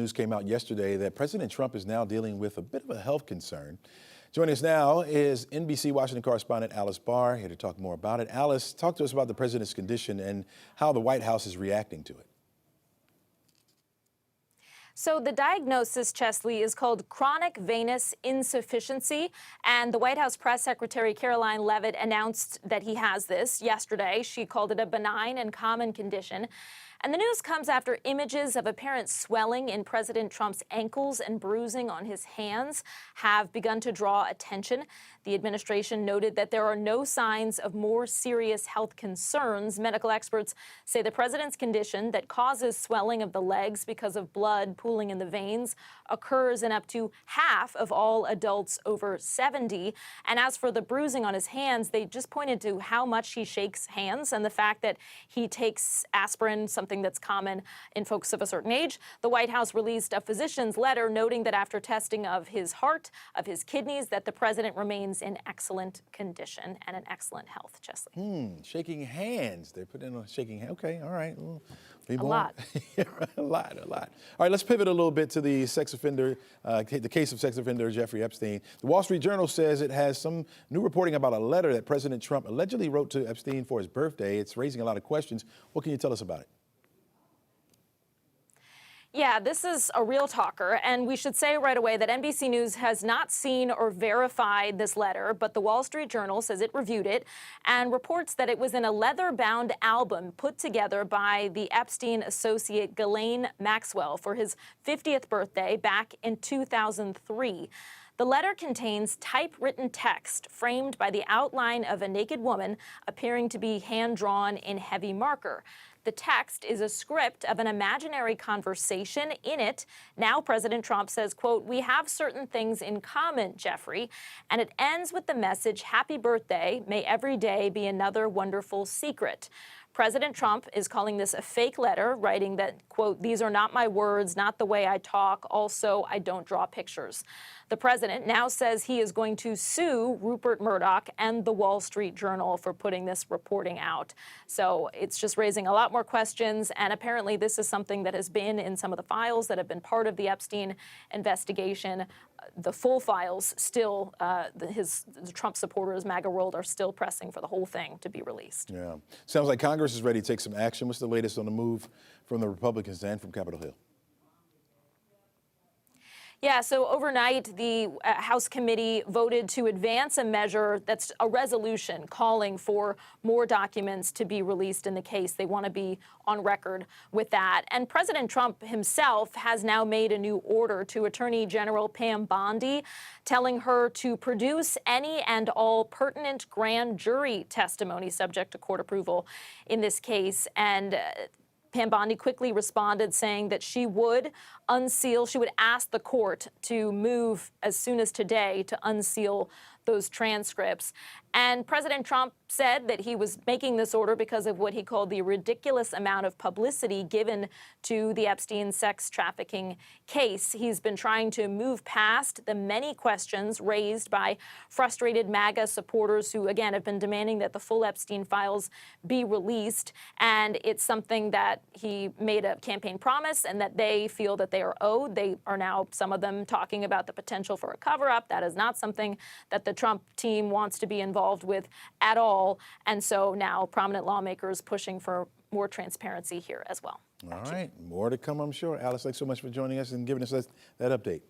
news came out yesterday that President Trump is now dealing with a bit of a health concern. Joining us now is NBC Washington correspondent Alice Barr, here to talk more about it. Alice, talk to us about the president's condition and how the White House is reacting to it. So the diagnosis, Chesley, is called chronic venous insufficiency, and the White House press secretary Caroline Leavitt announced that he has this yesterday. She called it a benign and common condition. And the news comes after images of apparent swelling in President Trump's ankles and bruising on his hands have begun to draw attention. The administration noted that there are no signs of more serious health concerns. Medical experts say the president's condition that causes swelling of the legs because of blood pooling in the veins occurs in up to half of all adults over 70. And as for the bruising on his hands, they just pointed to how much he shakes hands and the fact that he takes aspirin, something that's common in folks of a certain age. The White House released a physician's letter noting that after testing of his heart, of his kidneys, that the president remains in excellent condition and in excellent health, Chesley. Shaking hands. They're putting on shaking hands. Okay, all right. A lot. a lot. All right, let's pivot a little bit to the sex offender, the case of sex offender Jeffrey Epstein. The Wall Street Journal says it has some new reporting about a letter that President Trump allegedly wrote to Epstein for his birthday. It's raising a lot of questions. What can you tell us about it? Yeah, this is a real talker, and we should say right away that NBC News has not seen or verified this letter, but the Wall Street Journal says it reviewed it and reports that it was in a leather-bound album put together by the Epstein associate Ghislaine Maxwell for his 50th birthday back in 2003. The letter contains typewritten text framed by the outline of a naked woman appearing to be hand-drawn in heavy marker. The text is a script of an imaginary conversation. In it, now President Trump says, quote, "We have certain things in common, Jeffrey," and it ends with the message, "Happy birthday, may every day be another wonderful secret." President Trump is calling this a fake letter, writing that, quote, "These are not my words, not the way I talk. Also, I don't draw pictures." The president now says he is going to sue Rupert Murdoch and the Wall Street Journal for putting this reporting out. So it's just raising a lot more questions. And apparently this is something that has been in some of the files that have been part of the Epstein investigation. The full files still, the Trump supporters, MAGA world, are still pressing for the whole thing to be released. Yeah. Sounds like Congress is ready to take some action. What's the latest on the move from the Republicans and from Capitol Hill? Yeah, so overnight, the House committee voted to advance a measure that's a resolution calling for more documents to be released in the case. They want to be on record with that. And President Trump himself has now made a new order to Attorney General Pam Bondi, telling her to produce any and all pertinent grand jury testimony subject to court approval in this case. And Pam Bondi quickly responded, saying that she would ask the court to move as soon as today to unseal those transcripts. And President Trump said that he was making this order because of what he called the ridiculous amount of publicity given to the Epstein sex trafficking case. He's been trying to move past the many questions raised by frustrated MAGA supporters who, again, have been demanding that the full Epstein files be released. And it's something that he made a campaign promise and that they feel that they are owed. They are now, some of them, talking about the potential for a cover-up. That is not something that the Trump team wants to be involved with at all. And so now prominent lawmakers pushing for more transparency here as well. All right. More to come, I'm sure. Alice, thanks so much for joining us and giving us that update.